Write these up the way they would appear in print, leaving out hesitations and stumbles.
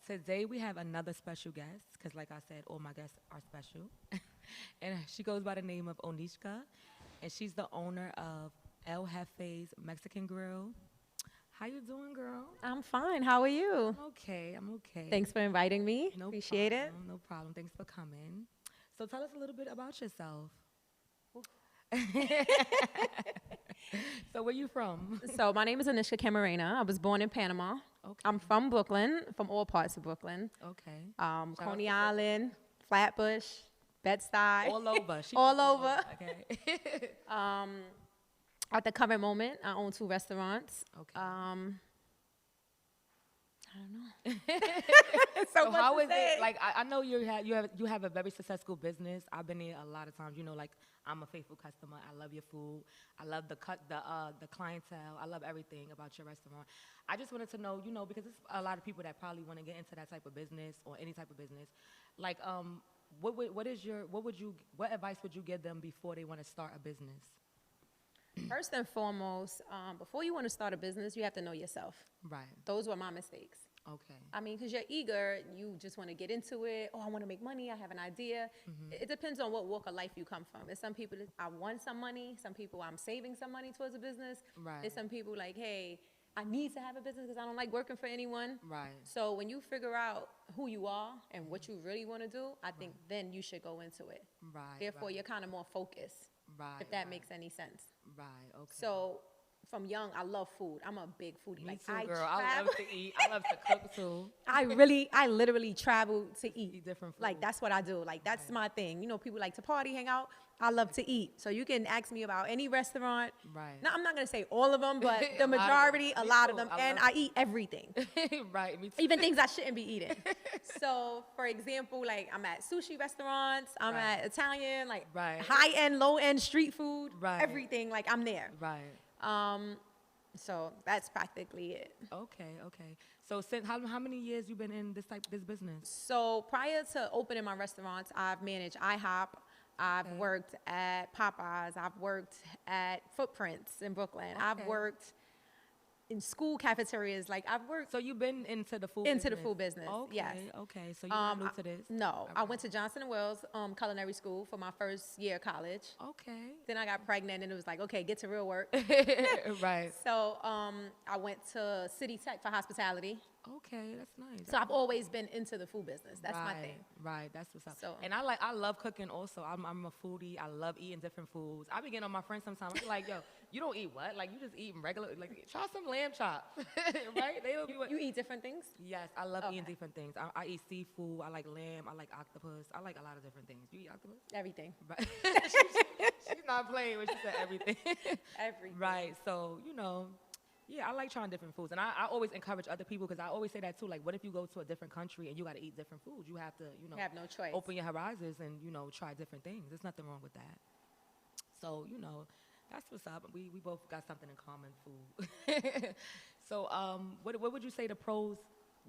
Today we have another special guest because, like I said, all my guests are special. And she goes by the name of Onishka, and she's the owner of El Jeffe's Mexican Grill. How you doing, girl? I'm fine. How are you? I'm okay. I'm okay. Thanks for inviting me. No Appreciate it. problem. No problem. Thanks for coming. So tell us a little bit about yourself. So where you from? So my name is Anisha Camarena. I was born in Panama. Okay. I'm from Brooklyn, from all parts of Brooklyn. Okay. Coney Shout out to Island, Flatbush, Bed-Stuy. All over. She All from over. Okay. At the current moment, I own 2 restaurants. Okay. I don't know. So how is it? Like I know you have a very successful business. I've been there a lot of times. You know, like I'm a faithful customer. I love your food. I love the clientele. I love everything about your restaurant. I just wanted to know, you know, because there's a lot of people that probably want to get into that type of business or any type of business. Like, what advice would you give them before they want to start a business? First and foremost, before you want to start a business, you have to know yourself. Right. Those were my mistakes. Okay. I mean, because you're eager, you just want to get into it. Oh, I want to make money. I have an idea. It depends on what walk of life you come from. There's some people that I want some money. Some people I'm saving some money towards a business. Right. There's some people like, hey, I need to have a business because I don't like working for anyone. Right. So when you figure out who you are and what you really want to do, I think then you should go into it. Right. Therefore, you're kind of more focused, if that makes any sense. Right. Okay. So from young, I love food. I'm a big foodie. Me like too, girl. I love to eat. I love to cook too. I literally travel to eat. Eat different food. Like, that's what I do. Like, that's my thing. You know, people like to party, hang out. I love to eat. So you can ask me about any restaurant. Right. Now, I'm not going to say all of them, but the A lot of them. majority, a Me lot too. of them. I And love I eat everything. Right. Me too. Even things I shouldn't be eating. So, for example, like, I'm at sushi restaurants. I'm at Italian, like, high-end, low-end street food. Right. Everything. Like, I'm there. Right. So that's practically it. Okay. So since how many years you been in this business? So prior to opening my restaurants, I've managed IHOP. I've worked at Popeyes. I've worked at Footprints in Brooklyn. I've worked in school cafeterias. Like, I've worked. So you've been into the food the food business. Okay, yes. Okay. So you're not new to this? No. I went to Johnson & Wales Culinary School for my first year of college. Okay. Then I got pregnant, and it was like, okay, get to real work. Right. So I went to City Tech for hospitality. Okay, that's nice. So I've always been into the food business. That's my thing. Right, that's what's up. So, and I love cooking also. I'm a foodie. I love eating different foods. I be getting on my friends sometimes. I'm like, yo, you don't eat what? Like, you just eating regular, like, try some lamb chops, right? They'll be what? You eat different things? Yes, I love eating different things. I eat seafood. I like lamb. I like octopus. I like a lot of different things. You eat octopus? Everything. Right. She's not playing when she said everything. Everything. Right, so, you know. Yeah, I like trying different foods. And I always encourage other people because I always say that too. Like, what if you go to a different country and you got to eat different foods? You have to, you know. You have no choice. Open your horizons and, you know, try different things. There's nothing wrong with that. So, you know, that's what's up. We both got something in common, food. So, what would you say the pros,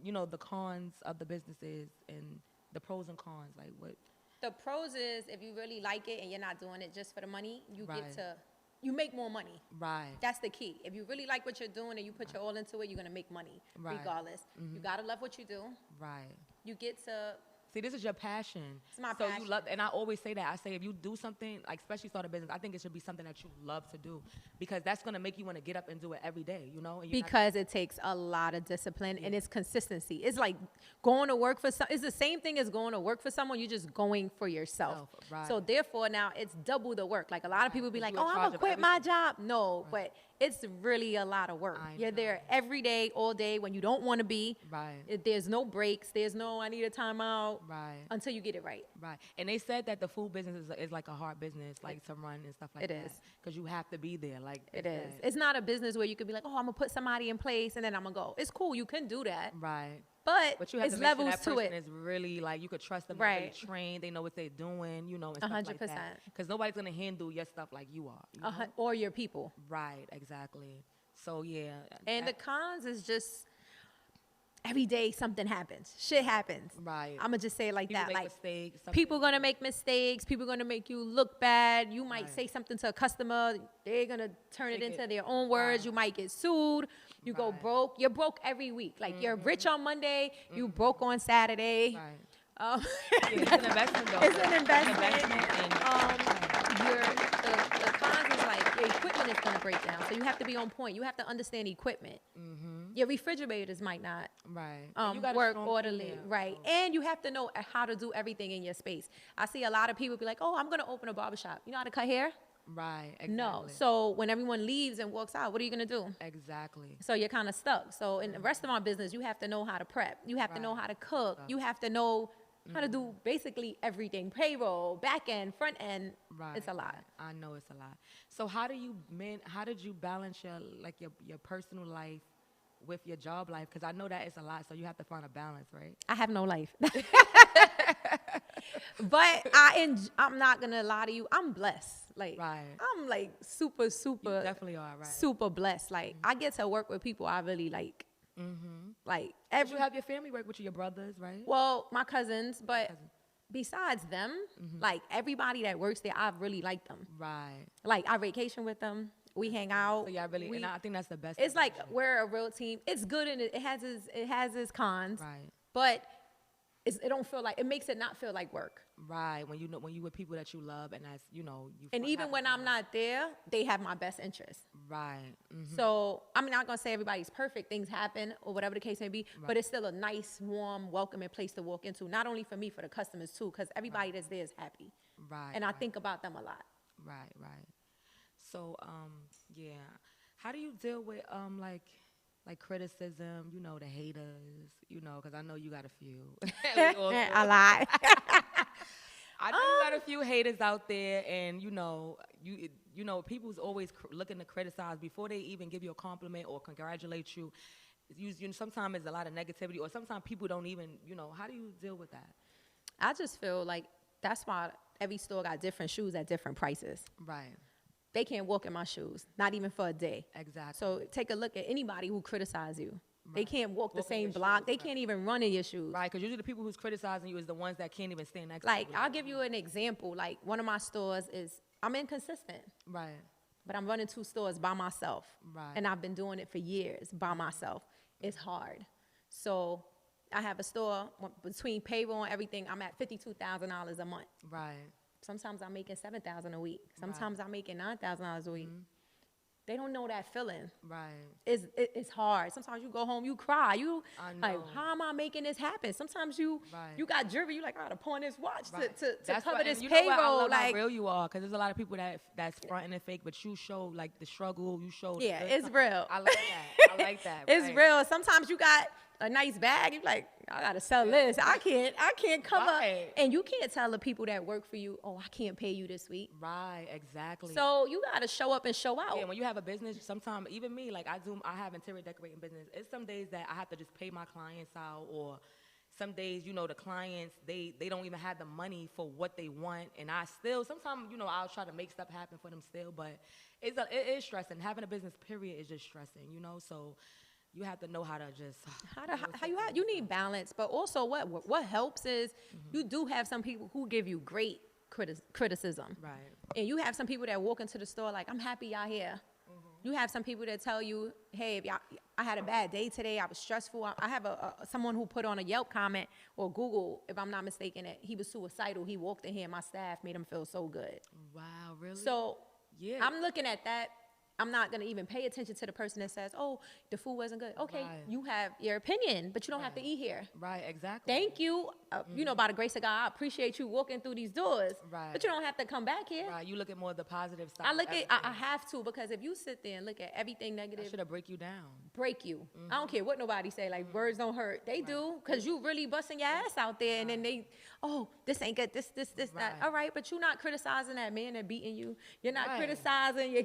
you know, the cons of the businesses and the pros and cons? Like, what? The pros is if you really like it and you're not doing it just for the money, you make more money. Right. That's the key. If you really like what you're doing and you put your all into it, you're going to make money regardless. You got to love what you do. Right. You get to... See, this is your passion. It's my passion. So you love, and I always say that. I say if you do something, like especially start a business, I think it should be something that you love to do because that's going to make you want to get up and do it every day, you know? And because it takes a lot of discipline and it's consistency. It's like going to work for it's the same thing as going to work for someone. You're just going for yourself. Right. So therefore now it's double the work. Like a lot of people be like, oh, I'm going to quit my job. No, but it's really a lot of work. You're there every day, all day when you don't want to be. Right. There's no breaks. There's no, I need a timeout. Right. Until you get it right. Right. And they said that the food business is like a hard business, like to run and stuff like that. It is. Because you have to be there. Like it is. It's not a business where you could be like, oh, I'm going to put somebody in place and then I'm going to go. It's cool. You can do that. Right. But you have it's to make levels sure that to it. Is really like you could trust them. Right. They're really trained. They know what they're doing. You know, and stuff 100%. like that. Because nobody's gonna handle your stuff like you are. You know? Or your people. Right. Exactly. So yeah. And the cons is just every day something happens. Shit happens. Right. I'm going to just say it like People that. make Like, mistakes. people going to make mistakes. People going to make you look bad. You might Right. say something to a customer. They're going to turn it Take into it. their own words. Right. You might get sued. You go Right. broke. You're broke every week. Like, you're rich on Monday. You broke on Saturday. Right. Um, Yeah, it's an investment, though. It's an investment. The cons is like your equipment is gonna break down, so you have to be on point. You have to understand equipment. Your refrigerators might not Right. And you got a work strong orderly, female, right? so- And you have to know how to do everything in your space. I see a lot of people be like, "Oh, I'm gonna open a barbershop. You know how to cut hair?" Right. Exactly. No. So when everyone leaves and walks out, what are you gonna do? Exactly. So you're kind of stuck. So in the restaurant business, you have to know how to prep. You have to know Right. how to cook. You have to know how to do basically everything: payroll, back end, front end. Right. It's a lot. Right. I know it's a lot. So how did you balance your personal life with your job life? Because I know that it's a lot, so you have to find a balance, right? I have no life. But I'm not gonna lie to you. I'm blessed. Like, Right. I'm like super You definitely are, right? super blessed. Like, I get to work with people I really like. Like But you have your family work with you, your brothers, right? well, my cousins, but besides them, like everybody that works there, I really like them. Right. Like, I vacation with them. We hang out. So yeah, really, We- and I think that's the best. it's like situation. we're a real team. It's good and it has its cons. Right. But it don't feel like, it makes it not feel like work. Right. When you with people that you love, and that's you And even when I'm not there, they have my best interest. Right. So I'm not gonna say everybody's perfect. Things happen or whatever the case may be, but it's still a nice, warm, welcoming place to walk into. Not only for me, for the customers too, because everybody that's there is happy. Right. And I think about them a lot. Right. Right. So yeah, how do you deal with like criticism? You know, the haters. You know, because I know you got a few. A lot. I know you got a few haters out there, and you know, people's always looking to criticize before they even give you a compliment or congratulate you. Sometimes there's a lot of negativity, or sometimes people don't even, how do you deal with that? I just feel like that's why every store got different shoes at different prices. Right. They can't walk in my shoes, not even for a day. Exactly. So take a look at anybody who criticizes you. They Right. can't walk the Walk in same your block. shoes, They right. can't even run in your shoes. Right, because usually the people who's criticizing you is the ones that can't even stand next Like, to you. I'll give you an example. Like, one of my stores is, I'm inconsistent, Right. but I'm running 2 stores by myself. Right. And I've been doing it for years by myself. It's hard. So I have a store, between payroll and everything, I'm at $52,000 a month. Right. Sometimes I'm making $7,000 a week. Sometimes I'm making $9,000 a week. They don't know that feeling. Right. It's hard. Sometimes you go home, you cry. I Like, know. how am I making this happen? Sometimes you got jewelry. You like, I gotta pawn this watch Right. to That's cover what- this and you know what? I payroll. love Like, how real you are, because there's a lot of people that's fronting and fake, but you show like the struggle. You show. yeah, the it's time. real. I like that. I like that. It's right. real. Sometimes you got a nice bag. You like, I gotta sell this. I can't cover. Right. And you can't tell the people that work for you, oh, I can't pay you this week. Right. Exactly. So you gotta show up and show out. Yeah, when you have a business, sometimes even me, like I have interior decorating business. It's some days that I have to just pay my clients out, or some days, the clients they don't even have the money for what they want, and I still sometimes I'll try to make stuff happen for them still, but it is stressing. Having a business period is just stressing, so you have to know how to just You need balance, but also what helps is you do have some people who give you great criticism. right. And you have some people that walk into the store like, I'm happy y'all here. You have some people that tell you, hey, if I had a bad day today, I was stressful. I have someone who put on a Yelp comment or Google, if I'm not mistaken, that he was suicidal. He walked in here, my staff made him feel so good. Wow, really? So yeah, I'm looking at that. I'm not going to even pay attention to the person that says, oh, the food wasn't good. Okay, Right. you have your opinion, but you don't have to eat here. right, exactly. Thank you. By the grace of God, I appreciate you walking through these doors. Right. But you don't have to come back here. Right, you look at more of the positive side. I have to, because if you sit there and look at everything negative, should have break you down. break you. I don't care what nobody say, like words don't hurt. They do, because you really busting your ass out there, and then this ain't good, this, that. Right. All right, but you're not criticizing that man that beating you. You're not Right. criticizing your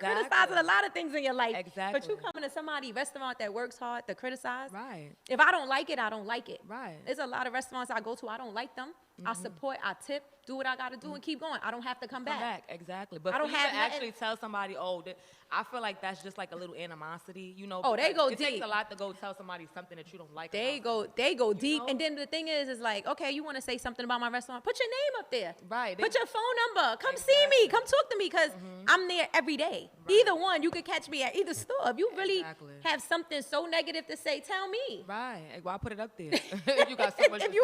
criticizing a lot of things in your life. Exactly. But you coming to somebody's restaurant that works hard to criticize. Right. If I don't like it, I don't like it. Right. There's a lot of restaurants I go to, I don't like them. I support, I tip, do what I got to do and keep going. I don't have to come back. Exactly. But I don't for you have to actually tell somebody, I feel like that's just like a little animosity, you know. Oh, they go it deep. It takes a lot to go tell somebody something that you don't like. They go deep. Know? And then the thing is like, okay, you want to say something about my restaurant? Put your name up there. Right. Put your phone number. Come see me. Come talk to me because I'm there every day. Right. Either one, you could catch me at either store. If you really have something so negative to say, tell me. Right. Why put it up there? If you got so much to say,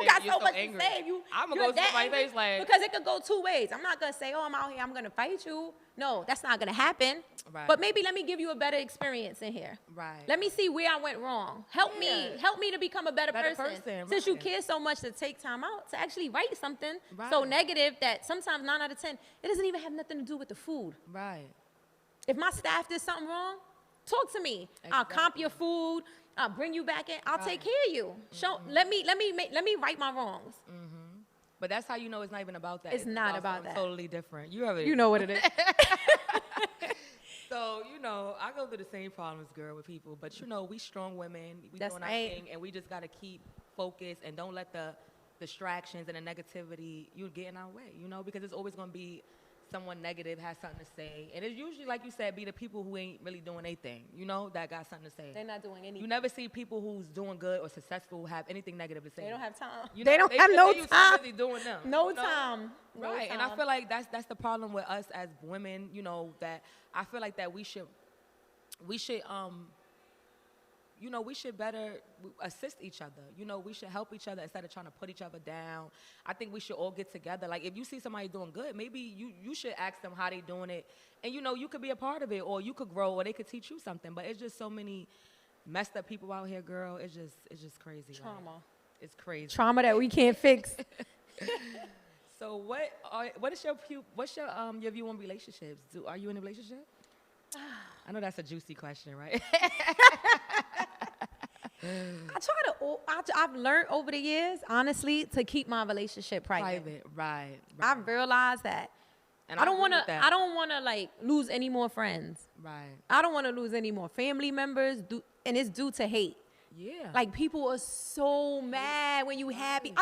I'm going to go to somebody's face like. Because it could go two ways. I'm not going to say, I'm out here, I'm going to fight you. No, that's not going to happen. Right. But maybe let me give you a better experience in here. Right. Let me see where I went wrong. Help me to become a better person. Since you care so much to take time out to actually write something so negative that sometimes 9 out of 10, it doesn't even have nothing to do with the food. Right. If my staff did something wrong, talk to me. Exactly. I'll comp your food. I'll bring you back in. I'll take care of you. Let me right my wrongs. But that's how you know it's not even about that. It's not about that. Totally different. You know what it is. So, I go through the same problems, girl, with people. But, we strong women. We doing our thing. And we just got to keep focused and don't let the distractions and the negativity, get in our way, because it's always going to be someone negative has something to say. And it's usually, like you said, be the people who ain't really doing anything, that got something to say. They're not doing anything. You never see people who's doing good or successful have anything negative to say. They don't have time. They don't have no time. Busy doing them. No time. Right. And I feel like that's the problem with us as women, that I feel like that we should we should better assist each other. We should help each other instead of trying to put each other down. I think we should all get together. Like, if you see somebody doing good, maybe you should ask them how they doing it. And, you could be a part of it, or you could grow, or they could teach you something. But it's just so many messed up people out here, girl. It's just crazy. Trauma. Right? It's crazy. Trauma that we can't fix. So what's your view on relationships? Are you in a relationship? I know that's a juicy question, right? I've learned over the years, honestly, to keep my relationship private. Right. I've realized that. And I don't want to like lose any more friends. Right. I don't want to lose any more family members, and it's due to hate. Yeah. Like, people are so mad when you happy.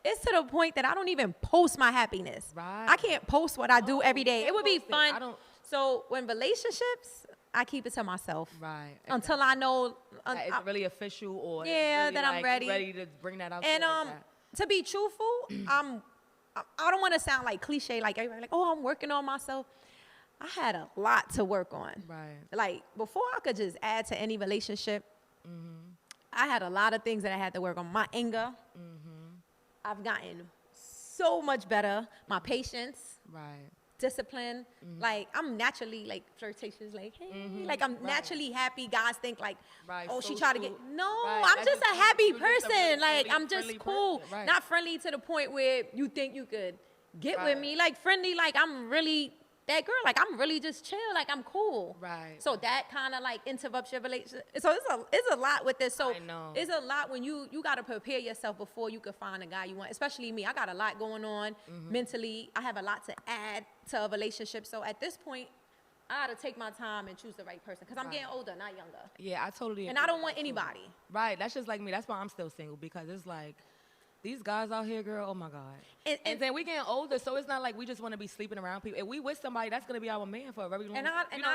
It's to the point that I don't even post my happiness. Right. I can't post what I do every day. It would be fun. So when relationships, I keep it to myself. Right. Until I know. It's really official or really, that I'm ready to bring that out. And to be truthful, I don't want to sound like cliche, like everybody like, I'm working on myself. I had a lot to work on. Right. Like, before I could just add to any relationship, I had a lot of things that I had to work on. My anger. I've gotten so much better. My patience. Right. Discipline. Like, I'm naturally like flirtatious, like, hey, like I'm naturally happy. Guys think like, she tried to get, I'm just a happy person. Like, I'm just cool. Right. Not friendly to the point where you think you could get with me. Like, friendly, like I'm really that girl. Like, I'm really just chill. Like, I'm cool. Right. So that kind of like interrupts your relationship. So it's a lot with this. So it's a lot when you got to prepare yourself before you can find a guy you want. Especially me. I got a lot going on mentally. I have a lot to add to a relationship. So at this point, I got to take my time and choose the right person because I'm getting older, not younger. Yeah, I totally agree. And I don't want anybody. Right. That's just like me. That's why I'm still single, because it's like, these guys out here, girl, oh my God. And then we getting older, so it's not like we just want to be sleeping around people. If we with somebody, that's going to be our man for a very long time.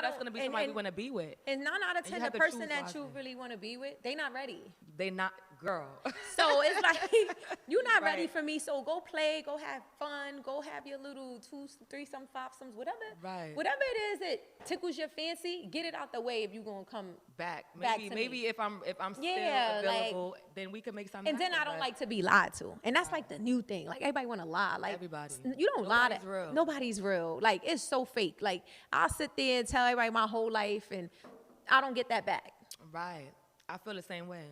That's going to be somebody we want to be with. And 9 out of 10, the person that you really want to be with, they not ready. They not, girl. So it's like, you're not ready for me, so go play, go have fun, go have your little 2, 3-some, 5-somes, whatever. Right. Whatever it is that tickles your fancy, get it out the way if you're going to come back. Maybe if I'm still available, then we can make something happen. And then I don't like to be lied to. And that's like the new thing. Like, everybody want to lie. Like, everybody. You don't lie. Nobody's real. Like, it's so fake. Like, I'll sit there and tell everybody my whole life, and I don't get that back. Right. I feel the same way.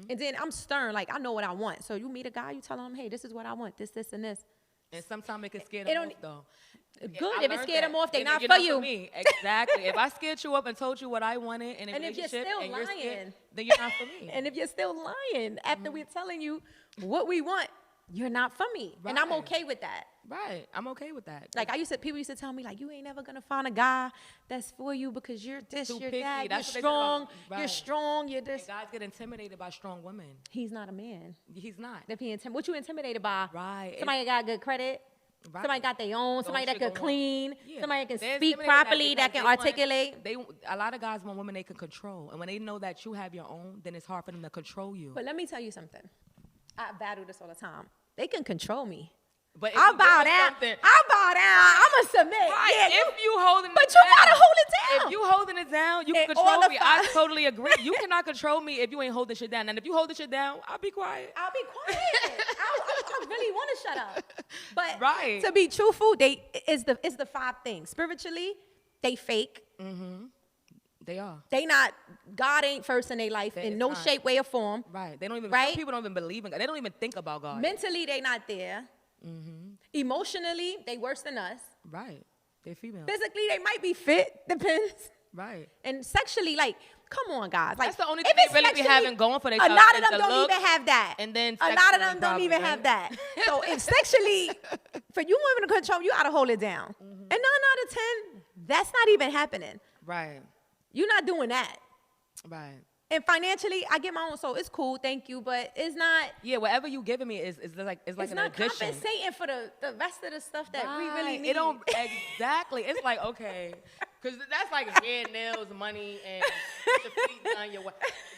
And then I'm stern. Like, I know what I want. So you meet a guy, you tell him, hey, this is what I want. This, and this. And sometimes it can scare them off, though. Good. If it scared them off, they're not for you. Me. Exactly. If I scared you up and told you what I wanted in a relationship, and you're scared, then you're not for me. And if you're still lying after we're telling you what we want, you're not for me. Right. And I'm okay with that. Right. I'm okay with that. Like people used to tell me like, you ain't never gonna find a guy that's for you because you're this, Too you're picky. that, That's you're what they say strong, about- right. you're strong, you're this. And guys get intimidated by strong women. He's not a man. He's not. If he what you intimidated by? Right. Somebody got good credit. Right. Somebody got their own. Somebody that shit can going on. clean. Yeah. Somebody that They're can speak intimidated properly. That can because they articulate. a lot of guys want women they can control, and when they know that you have your own, then it's hard for them to control you. But let me tell you something. I battle this all the time. They can control me. But I'll bow down. I'll bow down. I'ma submit. Right. Yeah, If you holding but it you down, gotta hold it down. If you holding it down, you can And all control the me. I five- totally agree. You cannot control me if you ain't holding shit down. And if you hold the shit down, I'll be quiet. I'll be quiet. I really want to shut up. But Right. to be truthful, it's the 5 things. Spiritually, they fake. They are. They not, God ain't first in their life They in is no not. shape, way, or form. Right. They don't even. Right? Some people don't even believe in God. They don't even think about God. Mentally, they not there. Emotionally, they worse than us. Right. They're female. Physically, they might be fit. Depends. Right. And sexually, like, come on, guys. Like, That's the only if thing they it's really be sexually- having going for A themselves. lot of is them the don't look, even have that. And then a lot of sexually them don't even probably, have right? that. So if sexually, for you women to control, you gotta hold it down. And 9 out of 10, that's not even happening. Right. You're not doing that. Right. And financially, I get my own, so it's cool, thank you, but it's not. Yeah, whatever you giving me is like It's an not addition. compensating for the rest of the stuff that we really Right. need. It don't exactly. It's like okay, because that's like hair, nails, money, and your feet done.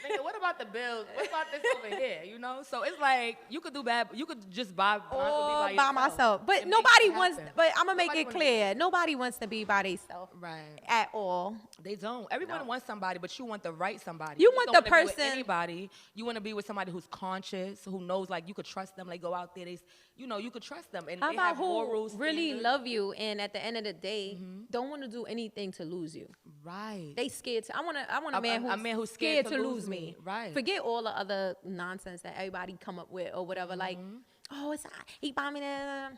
Nigga, what about the bills? What about this over here? You know, so it's like you could do bad. You could just buy Or by by myself. But and make nobody it wants, happen. but I'm going to make Nobody it wanna- clear. Nobody wants to be by themselves Right. at all. They don't. Everyone wants somebody, but you want the right somebody. You just want don't the wanna be with person- anybody. You want to be with somebody who's conscious, who knows like you could trust them. They go out there, you could trust them, and How they about have morals. who really standards. love you and at the end of the day don't want to do anything to lose you? Right. They scared to. I want a man who's scared to lose me. Right. Forget all the other nonsense that everybody come up with or whatever. Like, oh, he bought me that.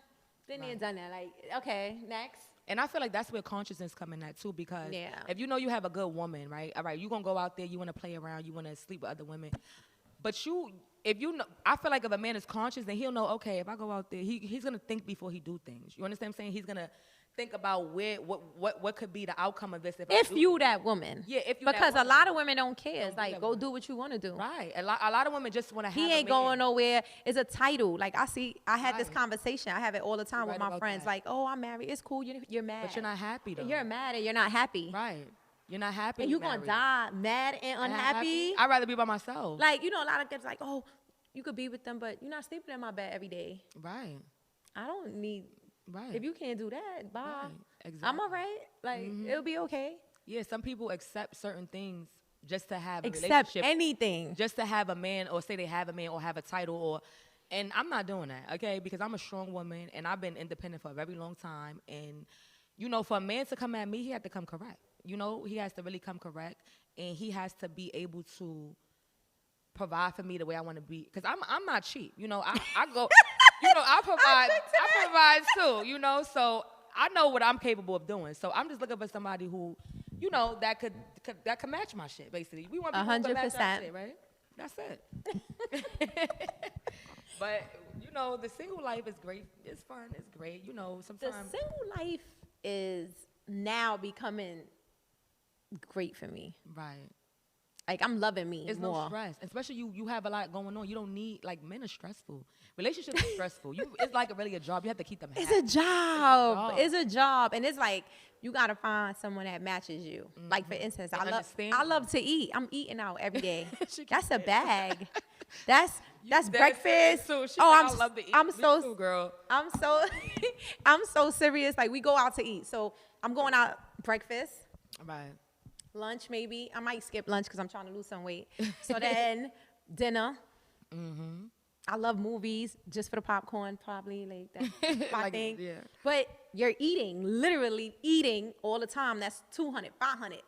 Then he done that. Like, okay, next. And I feel like that's where consciousness come in at too, because Yeah. if you know you have a good woman, right? All right, you're gonna go out there, you wanna play around, you wanna sleep with other women. But if you know, I feel like if a man is conscious, then he'll know, okay, if I go out there, he's gonna think before he do things. You understand what I'm saying? He's gonna think about what could be the outcome of this If you that woman. Yeah, if you that because a woman. lot of women don't care. It's be like, that go woman. do what you want to do. Right. A lot of women just wanna have He a ain't man. going nowhere. It's a title. Like I had this Right. conversation. I have it all the time You're with right my about friends. that. Like, oh, I'm married. It's cool. You're mad. But you're not happy though. You're mad and you're not happy. Right. You're not happy. And you're going to die mad and unhappy. I'd rather be by myself. Like, a lot of kids like, oh, you could be with them, but you're not sleeping in my bed every day. Right. I don't need, Right. if you can't do that, bye. Right. Exactly. I'm all right. Like, it'll be okay. Yeah, some people accept certain things just to have a Accept relationship. anything. Just to have a man, or say they have a man, or have a title, and I'm not doing that, okay? Because I'm a strong woman, and I've been independent for a very long time, and, for a man to come at me, he had to come correct. He has to really come correct, and he has to be able to provide for me the way I want to be. Because I'm not cheap, I go, I provide too, so I know what I'm capable of doing. So I'm just looking for somebody who, that could match my shit, basically. We want people who can match our 100%. shit, right? That's it. But, the single life is great. It's fun. It's great. The Sometimes. single life is now becoming great for me. Right. Like, I'm loving me It's more. no stress. Especially you have a lot going on. You don't need, men are stressful. Relationships are stressful. It's like really a job. You have to keep them happy. It's a job. It's a job. And it's like, you got to find someone that matches you. Like, for instance, And understand I you. love to eat. I'm eating out every day. She That's a can't. bag. That's That's breakfast. Too. She Oh, said, I love to eat. I'm Me so too, girl. I'm so I'm so serious. Like, we go out to eat. So I'm going out breakfast, Right. lunch maybe. I might skip lunch because I'm trying to lose some weight. So then dinner. I love movies just for the popcorn, probably. Like, that's my Like, thing. yeah. But you're eating, literally eating all the time. That's 200, 500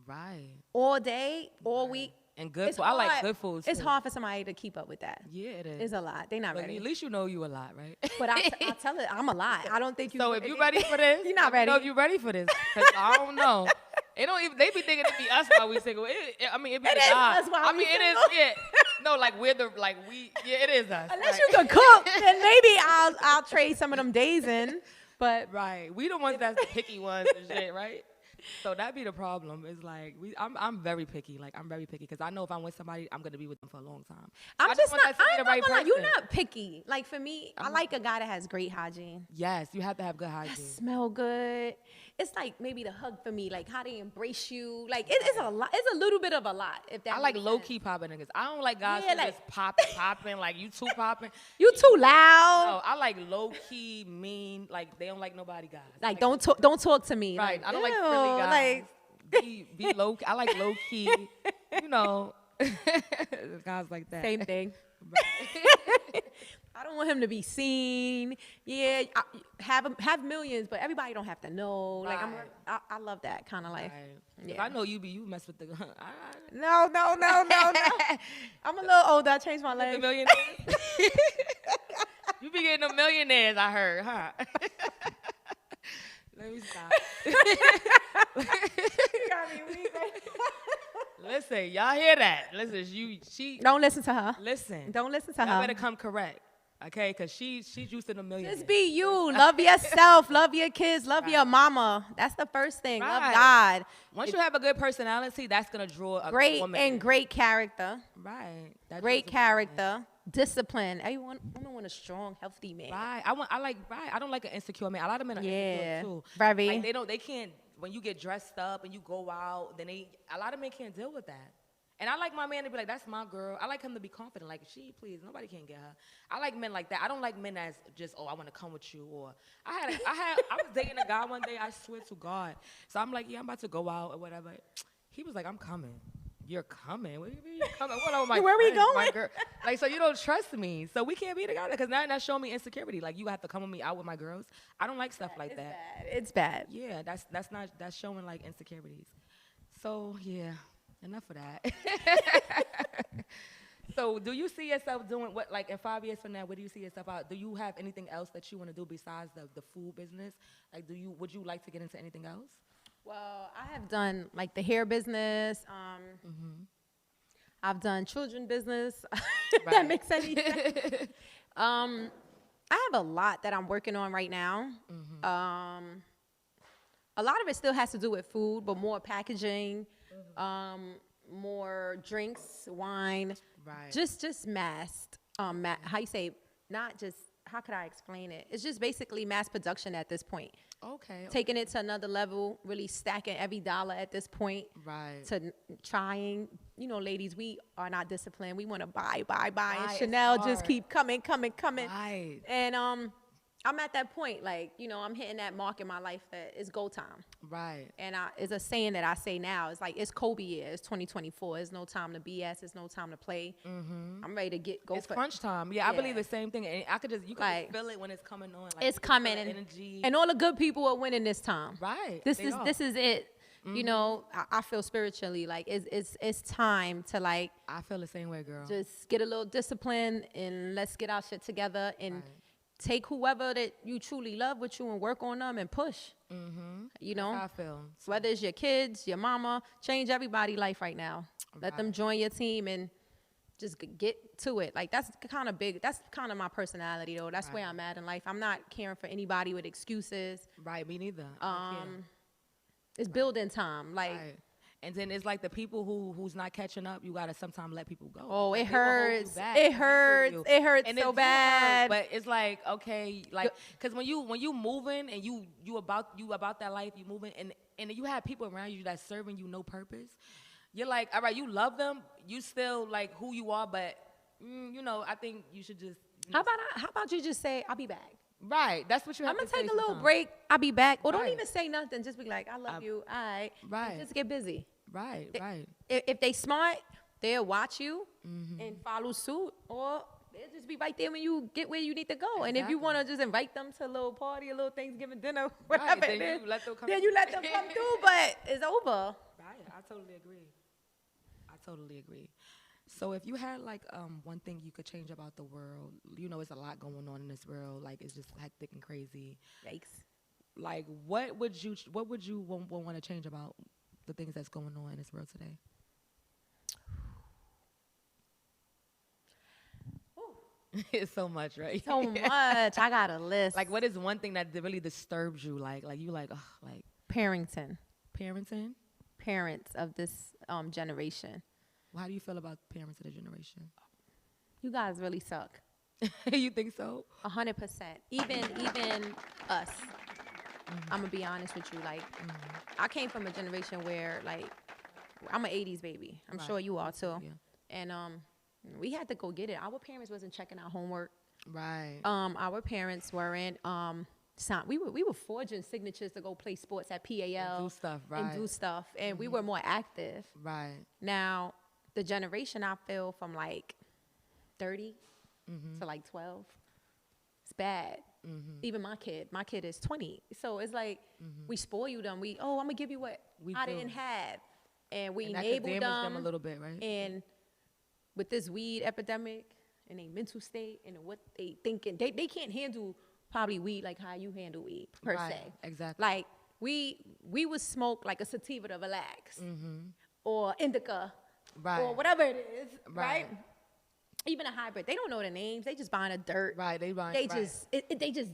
Right. all day, all week. And good It's food. I like hard. good food. It's too. hard for somebody to keep up with that. Yeah, it is. It's a lot. They not But ready. at least you know you a lot, right? But I tell it, I'm a lot. I don't think you. So if you ready for this, You're not let me know ready. if you ready for this, because I don't know. It don't even. They be thinking it be us while we single. I mean, it be It the is guy. us while I we mean, it is. single. Yeah. No, like we're the like we. Yeah, it is us. Unless right. you can cook, then maybe I'll trade some of them days in. But Right. We the ones that's the picky ones and shit, right? So that be the problem. It's like I'm very picky. Like I'm very picky because I know if I'm with somebody, I'm gonna be with them for a long time. I'm I just want not. that to be I'm the not right gonna lie. You're person. not picky. Like for me, I like a guy that has great hygiene. Yes, you have to have good hygiene. Smell good. It's like maybe the hug for me, like how they embrace you. Like it's a lot. It's a little bit of a lot. If that I like makes low sense. key popping niggas. I don't like guys Yeah, who like- just popping like you too popping. You too loud. No, I like low key, mean. Like they don't like nobody guys. Like don't talk to me. Right. Like, I don't like ew, friendly guys. Like Be low. I like low key. You know, guys like that. same thing. I don't want him to be seen. Yeah, have millions, but everybody don't have to know. Like I love that kind of life. Right. Yeah. I know you mess with the. No. I'm a little older. I changed my The legs. millionaires. You be getting the millionaires, I heard, huh? Let me stop. Listen, y'all hear that? Listen, she. Don't listen to her. Listen. Don't listen to Y'all her. better come correct, okay? Cause she's used to the millionaires. Just be you. Love yourself. Love your kids. Love your mama. That's the first thing. Love Right. God. Once you have a good personality, that's gonna draw a Great woman. and great character. Right. That Great draws a woman. character. Discipline. Everyone want a strong, healthy man. Right. I don't like an insecure man. A lot of men are Yeah. insecure too. Very. Like they can't when you get dressed up and you go out, then a lot of men can't deal with that. And I like my man to be like, that's my girl. I like him to be confident. Like, please, nobody can get her. I like men like that. I don't like men that's just, I want to come with you. Or I was dating a guy one day, I swear to God. So I'm like, yeah, I'm about to go out or whatever. He was like, I'm coming. You're coming? What do you mean you're coming? What about my Where we friends, my going? girl? Like, so you don't trust me. So we can't be together because now that's showing me insecurity. Like, you have to come with me out with my girls. I don't like stuff like that. It's bad. Yeah, that's showing like insecurities. So yeah, enough of that. So do you see yourself doing what, like in 5 years from now, where do you see yourself out? Do you have anything else that you want to do besides the food business? Like would you like to get into anything else? Well, I have done like the hair business. I've done children business. If that Right. makes any sense. I have a lot that I'm working on right now. A lot of it still has to do with food, but more packaging, more drinks, wine, Right. just massed. How you say? Not just. How could I explain it? It's just basically mass production at this point. Okay. Taking it to another level, really stacking every dollar at this point. Right. To trying, ladies, we are not disciplined. We want to buy, Right, and it's Chanel just hard. keep coming. Right. And I'm at that point, like, I'm hitting that mark in my life that it's go time. Right. And it's a saying that I say now. It's like, it's Kobe year. It's 2024. It's no time to BS. It's no time to play. I'm ready to go It's for crunch time. Yeah, I Yeah. believe the same thing. And you can Like, feel it when it's coming on. Like, It's you can feel coming. the And, energy. and all the good people are winning this time. Right. This they is are. this is it. I feel spiritually like it's time to like I feel the same way, girl. just get a little discipline and let's get our shit together and Right. take whoever that you truly love with you and work on them and push. You know, That's how I feel. whether it's your kids, your mama, change everybody's life right now. Let them Right. join your team and just get to it. Like that's kind of big. That's kind of my personality though. That's where Right. I'm at in life. I'm not caring for anybody with excuses. Right, me neither. I don't care. It's building time. Like, Right. And then it's like the people who's not catching up, you gotta sometimes let people go. oh, Like, it they will hold you hurts. back It and hinder hurts. you. It hurts And so do hurt, bad. but it's like, okay, like, cause when you moving and you about that life, you moving and you have people around you that's serving you no purpose. You're like, all right, you love them, you still like who you are, but I think you should just. How about you just say, I'll be back. Right, that's what you have I'm gonna to say take a little sometimes. break. I'll be back. Or don't Right. even say nothing. Just be like, I love you. All right. Right. Just get busy. Right, right. If they smart, they'll watch you and follow suit, or they'll just be right there when you get where you need to go. And if you Exactly. want to just invite them to a little party, a little Thanksgiving dinner, whatever, then you let them come then you let them come through. But it's over. Right, I totally agree. So if you had like one thing you could change about the world, it's a lot going on in this world. Like it's just hectic and crazy. Yikes. Like what would you want to change about the things that's going on in this world today? It's so much, right? So much. I got a list. Like, what is one thing that really disturbs you? Like you like, oh, like parenting. Parenting? Parents of this generation. Well, how do you feel about parents of the generation? You guys really suck. You think so? 100%. Even us. I'm gonna be honest with you. Like, I came from a generation where, like, I'm an 80s baby. I'm sure you are too. Yeah. And we had to go get it. Our parents wasn't checking our homework. Right. Our parents weren't. We were forging signatures to go play sports at PAL. And do stuff, right. And do stuff. And we were more active. Right. Now, the generation I feel from like 30 to like 12, it's bad. Even my kid is 20. So it's like we spoil them. I'm gonna give you what I didn't have. And we enable them a little bit, right? And with this weed epidemic and their mental state and what they thinking, they can't handle probably weed like how you handle weed per se. Exactly. Like we would smoke like a sativa to relax or indica or whatever it is, right? Even a hybrid, they don't know the names. They just buying a dirt. Right. They just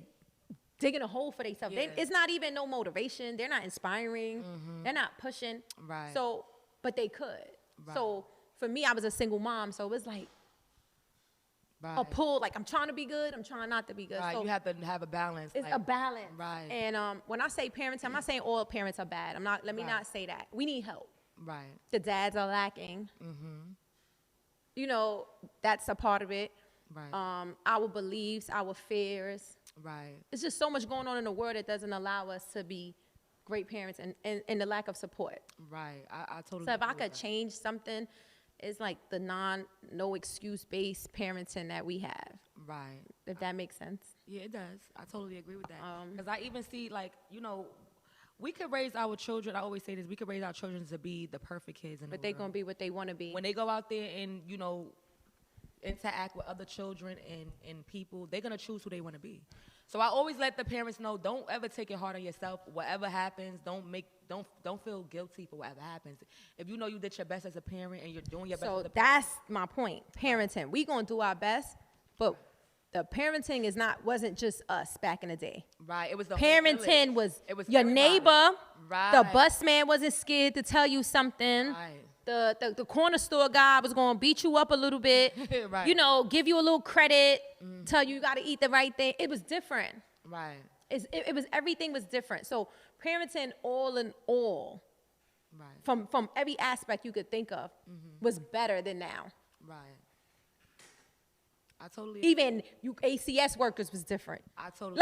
digging a hole for themselves. Yeah. It's not even no motivation. They're not inspiring. They're not pushing. Right. So, but they could. Right. So for me, I was a single mom, so it was like a pull. Like I'm trying to be good, I'm trying not to be good. Right. So you have to have a balance. it's a balance. Right. And when I say parenting, I'm not saying all parents are bad. Let me not say that. We need help. Right. The dads are lacking. You know, that's a part of it. Right. Our beliefs, our fears. Right. It's just so much going on in the world that doesn't allow us to be great parents and the lack of support. Right. I totally So if I agree could with change something, it's like the no excuse based parenting that we have. that. Right. If that makes sense. Yeah, it does. I totally agree with that. Because I even see, like, you know, we could raise our children. I always say this. We could raise our children to be the perfect kids in the But they're world. going to be what they want to be. When they go out there and, you know, interact with other children and people, they're going to choose who they want to be. So I always let the parents know, don't ever take it hard on yourself. Whatever happens, don't feel guilty for whatever happens. If you know you did your best as a parent and you're doing your best as a So parent. that's my point. Parenting. We going to do our best, but the parenting wasn't just us back in the day. Right. It was the whole Parenting village. was It was your everybody. neighbor. Right. The bus man wasn't scared to tell you something. Right. The corner store guy was going to beat you up a little bit. Right. You know, give you a little credit, tell you got to eat the right thing. It was different. Right. It was everything was different. So parenting all in all, Right. from every aspect you could think of, was better than now. Right. I totally Even you ACS workers was different. I totally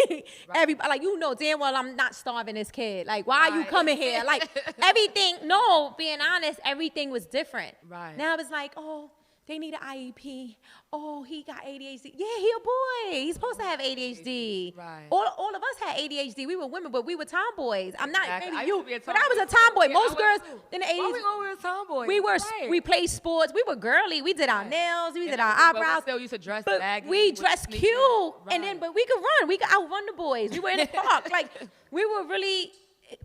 Like everybody, like you know damn well I'm not starving this kid. Like why are you Right. coming here? Like everything. No, being honest, everything was different. Right. Now it's like, oh, they need an IEP. Oh, he got ADHD. Yeah, he a boy. He's supposed to have ADHD. Right. All of us had ADHD. We were women, but we were tomboys. I'm not Exactly. I maybe used you, to be a but I was a tomboy. tomboy. Yeah, Most I girls was too. in the Why 80s. we always tomboys? We were Right. we played sports. We were girly. We did our nails. We did our But we eyebrows. still used to dress But baggy we with dressed sneakers. cute, and then Right. but we could run. We could outrun the boys. We were in the park. Like we were really.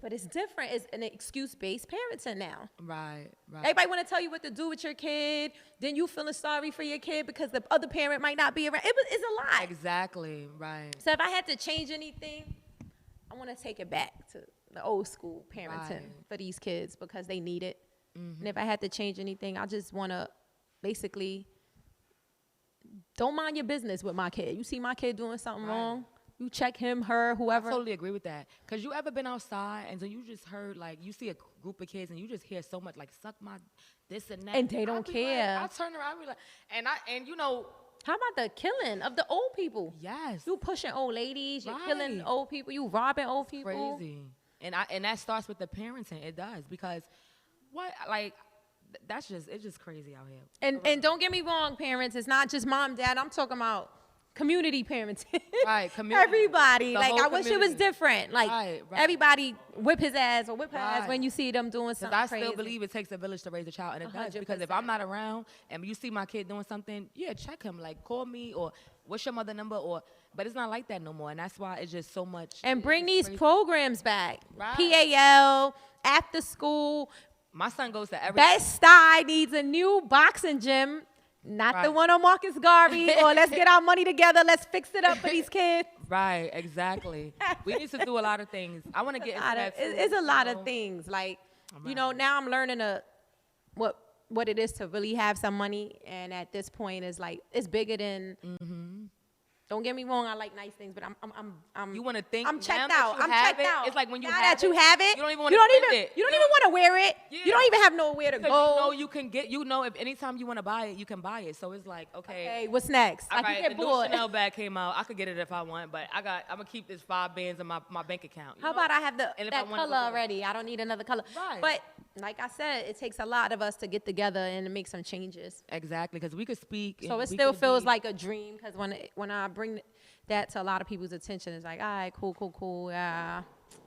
But it's different. It's an excuse-based parenting now. Right. Right. Everybody want to tell you what to do with your kid. Then you feeling sorry for your kid because the other parent might not be around. It's a lot. Exactly. Right. So if I had to change anything, I want to take it back to the old school parenting Right. for these kids because they need it. And if I had to change anything, I just want to basically don't mind your business with my kid. You see my kid doing something Right. wrong, you check him, her, whoever. I totally agree with that. Because you ever been outside and so you just heard, like, you see a group of kids and you just hear so much, like, suck my this and that. And they I don't be care. Like, I turn around, I be like, and you know, How about the killing of the old people? yes. You pushing old ladies, you're Right. killing old people, you robbing old people. Crazy. And that starts with the parenting. It does. Because what, like, it's just crazy out here. And don't get me wrong, parents, it's not just mom, dad. I'm talking about community parenting. Right, community. Everybody. The Like, whole I wish it was community. different. Like, Right. everybody whip his ass or whip her ass Right. when you see them doing Because something I crazy. still believe it takes a village to raise a child, and it does. Because if 100%. I'm not around and you see my kid doing something, yeah, check him. Like, call me or what's your mother number? But it's not like that no more, and that's why it's just so much. And bring it's these crazy. programs back. Right. PAL, after school. My son goes to every. Best Style needs a new boxing gym. Not the one on Marcus Garvey, or let's get our money together. Let's fix it up for these kids. Right, exactly. We need to do a lot of things. I want to get into that too. It's a lot of things. Like, now I'm learning what it is to really have some money. And at this point, it's like, it's bigger than. Don't get me wrong, I like nice things, but I'm you want to think? I'm checked out. I'm checked out. It's like when you now that you have it, you don't even want to it. You don't even want to wear it. Yeah. You don't even have nowhere to go. You can get. If anytime you want to buy it, you can buy it. So it's like, okay, what's next? I can get bored. The new Chanel bag came out. I could get it if I want, but I'm gonna keep this 5 bands in my bank account. How about I have that color already? I don't need another color. Right. But like I said, it takes a lot of us to get together and to make some changes. Exactly, because we could speak. So it still feels like a dream, because when I bring that to a lot of people's attention, it's like, all right, cool.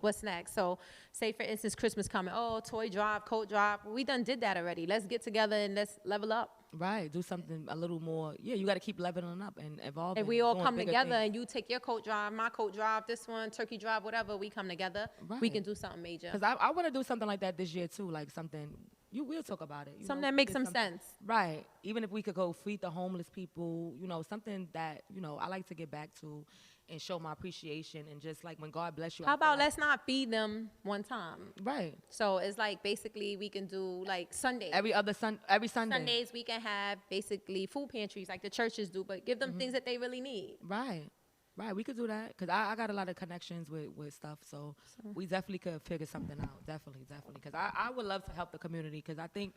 What's next? So say, for instance, Christmas coming. Oh, toy drop, coat drop. We done did that already. Let's get together and let's level up. Right. Do something a little more. Yeah, you got to keep leveling up and evolving. If we all come together and you take your coat drive, my coat drive, this one, turkey drive, whatever, we come together, we can do something major. Because I want to do something like that this year, too, like something. We'll talk about it. Something that makes some sense. Right. Even if we could go feed the homeless people, something that, I like to get back to and show my appreciation, and just like when God bless you. How about let's not feed them one time? Right. So it's like basically we can do like Sundays. Every Sunday. Sundays we can have basically food pantries like the churches do, but give them things that they really need. Right. Right, we could do that, because I got a lot of connections with stuff, so we definitely could figure something out, definitely, because I would love to help the community, because I think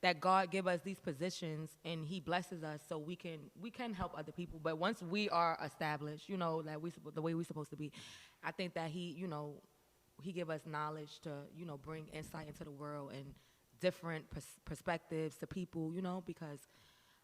that God give us these positions and he blesses us so we can help other people. But once we are established, that the way we're supposed to be, I think that he give us knowledge to, bring insight into the world and different perspectives to people, because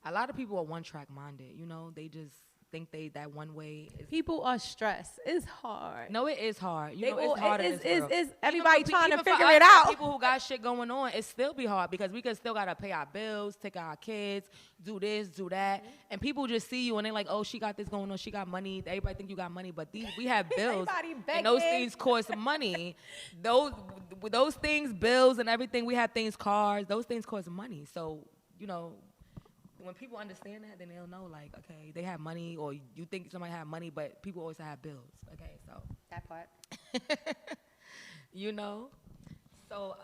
a lot of people are one-track minded, they just think that one way is. People are stressed. It's hard. No, it is hard. It's hard in this world. It's everybody trying to figure it out. People who got shit going on, it still be hard, because we still gotta pay our bills, take our kids, do this, do that, and people just see you and they're like, oh, she got this going on, she got money. Everybody think you got money, but we have bills, and those things cost money. Those things, bills and everything. We have things, cars. Those things cost money. So when people understand that, then they'll know, like, okay, they have money, or you think somebody have money, but people always have bills. Okay, so that part. So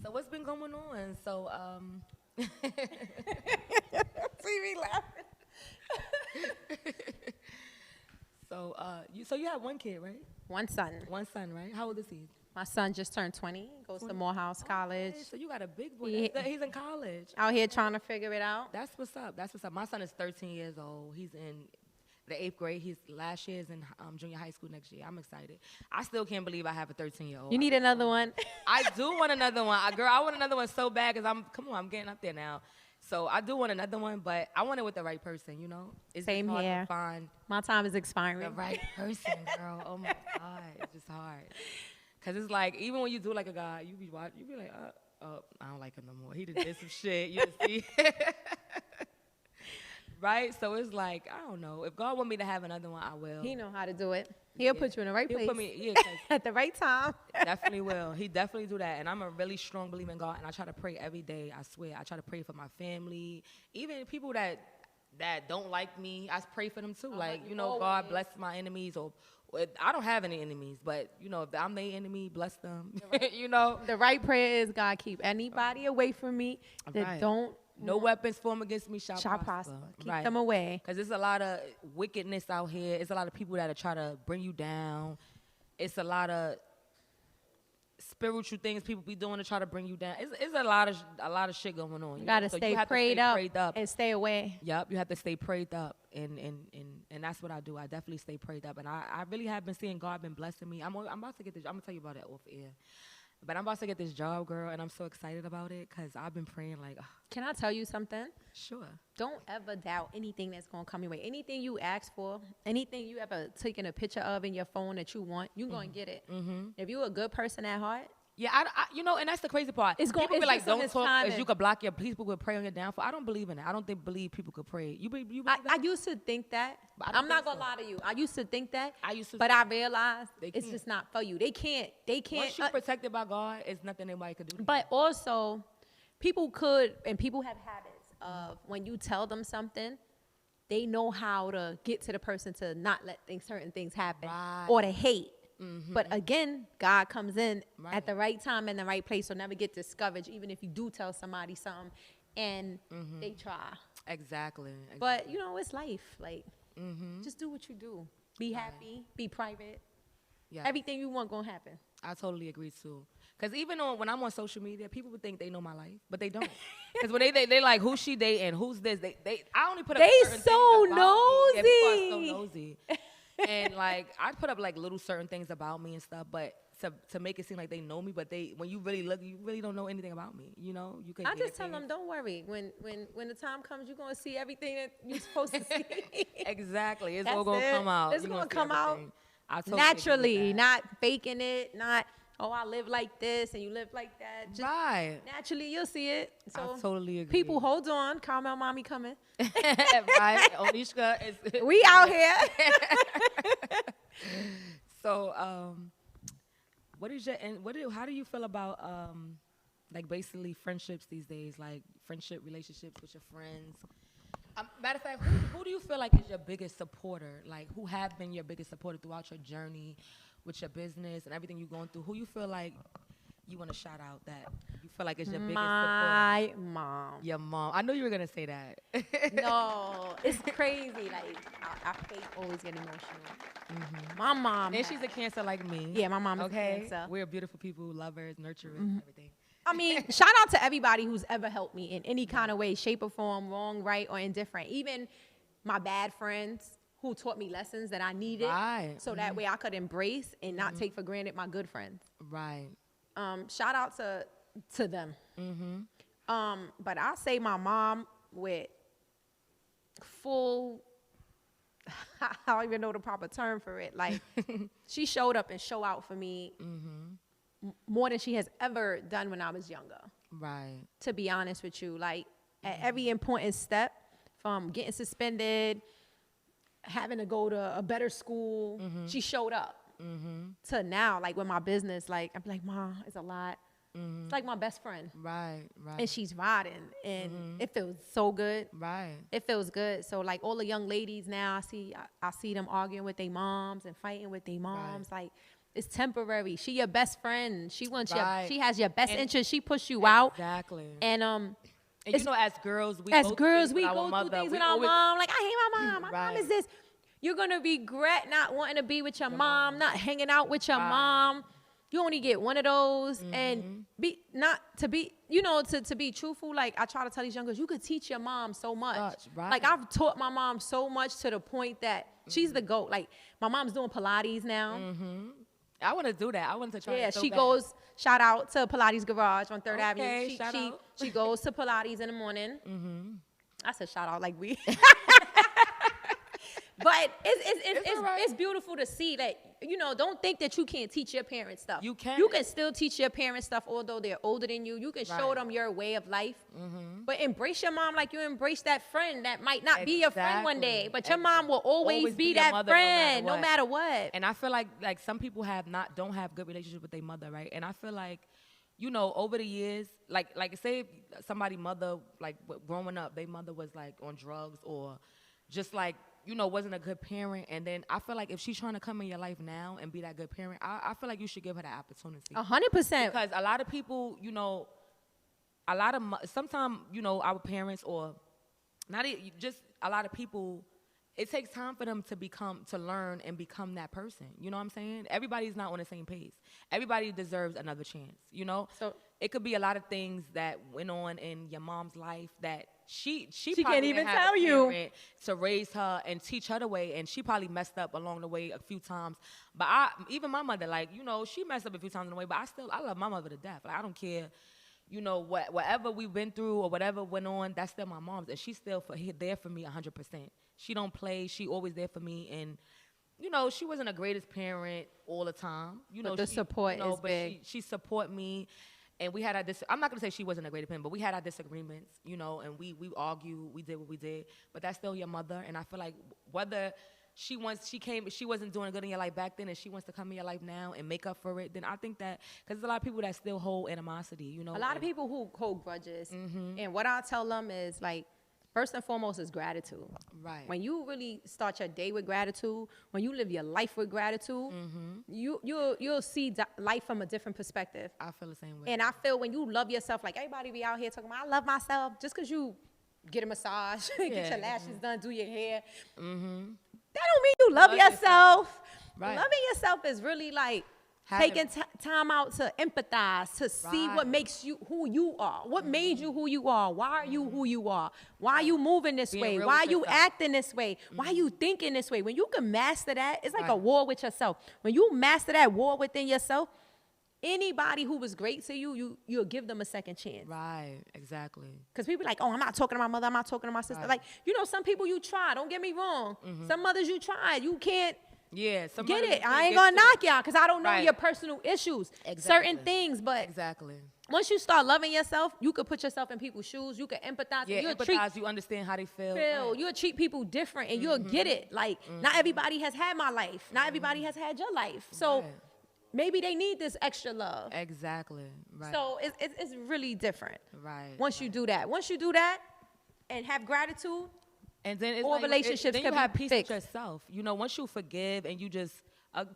so what's been going on? So see me laughing. So you have one kid, right? One son, right? How old is he? My son just turned 20, goes to Morehouse College. So you got a big boy. He's in college. Out here trying to figure it out. That's what's up. My son is 13 years old. He's in the 8th grade. Last year is in junior high school next year. I'm excited. I still can't believe I have a 13-year-old. You need another one. I do want another one. Girl, I want another one so bad, because I'm getting up there now. So I do want another one, but I want it with the right person, It's Same hard here. To find my time is expiring. The right person, girl. Oh, my God. It's just hard. Because it's like, even when you do like a guy, you be like, I don't like him no more. He did some shit. You see? Right? So it's like, I don't know. If God want me to have another one, I will. He know how to do it. He'll put you in the right place. Put me, at the right time. Definitely will. He definitely do that. And I'm a really strong believer in God, and I try to pray every day. I swear. I try to pray for my family. Even people that don't like me, I pray for them too. God bless my enemies, or I don't have any enemies, but if I'm their enemy, bless them. The right prayer is, God, keep anybody away from me that don't. No weapons formed against me shall prosper. Keep them away. Because there's a lot of wickedness out here. It's a lot of people that are trying to bring you down. It's a lot of spiritual things people be doing to try to bring you down. It's a lot of shit going on. You gotta stay prayed up and stay away. Yep, you have to stay prayed up, and that's what I do. I definitely stay prayed up, and I really have been seeing God been blessing me. I'm about to get this. I'm gonna tell you about that off air. But I'm about to get this job, girl, and I'm so excited about it, because I've been praying like. Can I tell you something? Sure. Don't ever doubt anything that's going to come your way. Anything you ask for, anything you ever taken a picture of in your phone that you want, you're going to get it. Mm-hmm. If you're a good person at heart, Yeah, and that's the crazy part. People be like, don't talk, as you could block your people could pray on your downfall. I don't believe in that. I don't believe people could pray. You believe that? I used to think that. I'm not gonna lie to you. I used to think that. But I realized it's just not for you. They can't. Once you're protected by God, it's nothing anybody could do. But also, people have habits of when you tell them something, they know how to get to the person to not let certain things happen or to hate. Mm-hmm. But again, God comes in at the right time and the right place, so never get discouraged, even if you do tell somebody something and they try. Exactly. But, it's life. Like, just do what you do. Be happy. Be private. Yeah. Everything you want gonna happen. I totally agree, too. Because even when I'm on social media, people would think they know my life, but they don't. Because when they like, who's she dating, who's this, I only put up certain so things nosy. Yeah, people are so nosy. And like I put up like little certain things about me and stuff, but to make it seem like they know me, but when you really look, you really don't know anything about me. You could. I just tell them, don't worry. When the time comes, you're gonna see everything that you're supposed to see. Exactly, it's all gonna come out. It's gonna come out naturally, not faking it, not. Oh, I live like this and you live like that. Just naturally, you'll see it. So I totally agree. People, hold on. Carmel Mommy coming. Right. Onishka is. We out here. So, how do you feel about, like, basically friendships these days? Like, relationships with your friends? Matter of fact, who do you feel like is your biggest supporter? Like, who have been your biggest supporter throughout your journey with your business and everything you're going through? Who you feel like you want to shout out that you feel like is your biggest supporter? My mom. Your mom. I knew you were going to say that. No, it's crazy. Like, I always get emotional. Mm-hmm. My mom. And she's a Cancer like me. Yeah, my mom is a Cancer. We're beautiful people, lovers, nurturers, and everything. I mean, shout out to everybody who's ever helped me in any kind of way, shape, or form, wrong, right, or indifferent. Even my bad friends who taught me lessons that I needed, so that way I could embrace and not take for granted my good friends. Right. Shout out to them. Mm-hmm. But I'll say my mom with full, I don't even know the proper term for it. Like, she showed up and show out for me more than she has ever done when I was younger. Right. To be honest with you, like, at every important step, from getting suspended, having to go to a better school, she showed up. To now, like, with my business, like, I'm like, Mom, it's a lot. It's like my best friend. Right. And she's riding, and it feels so good. Right. It feels good. So, like, all the young ladies now, I see them arguing with their moms and fighting with their moms. Like, it's temporary. She your best friend. She wants she has your best interest. She push you out. Exactly. And as girls, we go through things with our mom. Like, I hate my mom. My mom is this. You're gonna regret not wanting to be with your mom, not hanging out with your mom. You only get one of those, and to be truthful. Like, I try to tell these young girls, you could teach your mom so much. Like, I've taught my mom so much to the point that she's the GOAT. Like, my mom's doing Pilates now. I want to do that. I want to try. Yeah, so she bad. goes. Shout out to Pilates Garage on 3rd Avenue. Okay, She goes to Pilates in the morning. I said shout out like we. But it's beautiful to see that, don't think that you can't teach your parents stuff. You can. You can still teach your parents stuff, although they're older than you. You can show them your way of life. But embrace your mom like you embrace that friend that might not be your friend one day. But your mom will always be that friend, no matter what. And I feel like some people don't have good relationships with their mother, right? And I feel like, over the years, like say somebody mother, like growing up, their mother was like on drugs or just like, wasn't a good parent. And then I feel like if she's trying to come in your life now and be that good parent, I feel like you should give her that opportunity. 100%. Because a lot of people, sometimes, our parents or just a lot of people, it takes time for them to learn and become that person. You know what I'm saying? Everybody's not on the same pace. Everybody deserves another chance, So it could be a lot of things that went on in your mom's life that she can't even tell you to raise her and teach her the way, and she probably messed up along the way a few times. But even my mother, like, she messed up a few times on the way, but I love my mother to death. Like, I don't care, whatever we've been through or whatever went on, that's still my mom's, and she's still there for me 100%. She don't play. She always there for me, and you know, she wasn't the greatest parent all the time. You know, But the support is but big. She support me. And we had our I'm not gonna say she wasn't a great parent, but we had our disagreements, you know, and we argued, we did what we did. But that's still your mother, and I feel like whether she wasn't doing good in your life back then, and she wants to come in your life now and make up for it, then I think that, because there's a lot of people that still hold animosity, you know. A lot of people who hold grudges, and what I tell them is like, first and foremost is gratitude. Right. When you really start your day with gratitude, when you live your life with gratitude, you'll see life from a different perspective. I feel the same way. And I feel when you love yourself, like everybody be out here talking about, I love myself, just because you get a massage, get your lashes done, do your hair, that don't mean you love yourself. Right. Loving yourself is really like taking time out to empathize, to see what makes you who you are. What made you who you are? Why are you who you are? Why are you moving this way? Why are you acting this way? Why are you thinking this way? When you can master that, it's like a war with yourself. When you master that war within yourself, anybody who was great to you, you'll give them a second chance. Right, exactly. Because people like, oh, I'm not talking to my mother, I'm not talking to my sister. Like, you know, some people you try, don't get me wrong. Some mothers you tried, you can't get it. I ain't gonna knock y'all because I don't know your personal issues, certain things, but once you start loving yourself, you could put yourself in people's shoes, you could empathize. Yeah, empathize, you understand how they feel. You'll treat people different and you'll get it. Like, not everybody has had my life. Not everybody has had your life. So maybe they need this extra love. Exactly. Right. So it's really different. Right. Once you do that and have gratitude, and then it's all relationships then can you have be peace fixed. with yourself. You know, once you forgive and you just,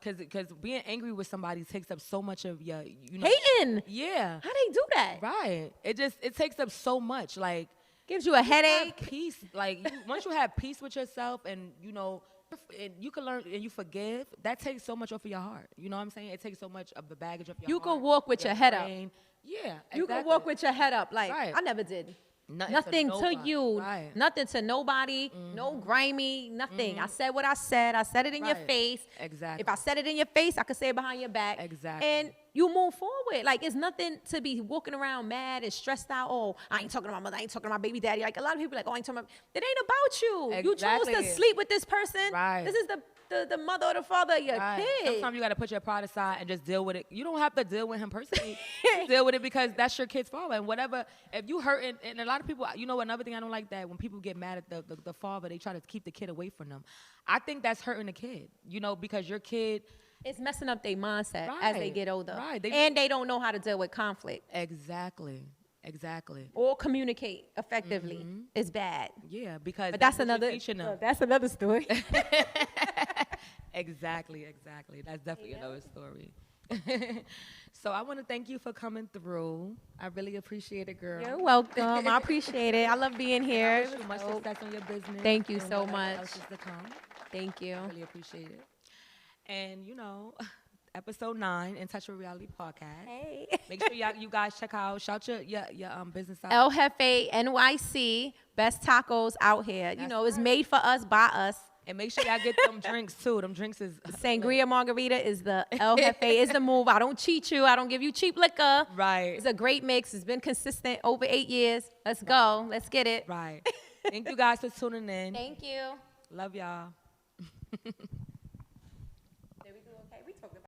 because being angry with somebody takes up so much of your, you know. Hating. Yeah. How they do that? Right. It takes up so much. Like, gives you a headache. Peace. Like, once you have peace with yourself and, you know, and you can learn and you forgive, that takes so much off of your heart. You know what I'm saying? It takes so much of the baggage of your heart. You can walk with your head up. Yeah, exactly. You can walk with your head up. Like, I never did. Nothing to you, nothing to nobody, no grimy, nothing. I said what I said it in your face. Exactly. If I said it in your face, I could say it behind your back. Exactly. And you move forward. Like, it's nothing to be walking around mad and stressed out. Oh, I ain't talking to my mother, I ain't talking to my baby daddy. Like, a lot of people like, oh, I ain't talking about, it ain't about you. Exactly. You chose to sleep with this person. Right. This is the mother or the father of your kid. Sometimes you got to put your pride aside and just deal with it. You don't have to deal with him personally. You deal with it because that's your kid's father. And whatever, if you hurt, and a lot of people, you know, another thing I don't like, that when people get mad at the father, they try to keep the kid away from them. I think that's hurting the kid, you know, because your kid, it's messing up their mindset as they get older. Right. And they don't know how to deal with conflict. Exactly. Or communicate effectively is bad. Yeah, because but that's another story. Exactly. That's definitely another story. So I want to thank you for coming through. I really appreciate it, girl. You're welcome. I appreciate it. I love being here. I wish you much success on your business. Thank you so much. To come. Thank you. I really appreciate it. And, you know, episode 9, In Touch with Reality podcast. Hey. Make sure you guys check out, shout your business out. El Jefe NYC, best tacos out here. That's you know, it's made for us, by us. And make sure y'all get them drinks too. Them drinks is Sangria margarita is the El Jefe is the move. I don't cheat you. I don't give you cheap liquor. Right. It's a great mix. It's been consistent over 8 years. Let's go. Let's get it. Right. Thank you guys for tuning in. Thank you. Love y'all. Did we do okay? We talked about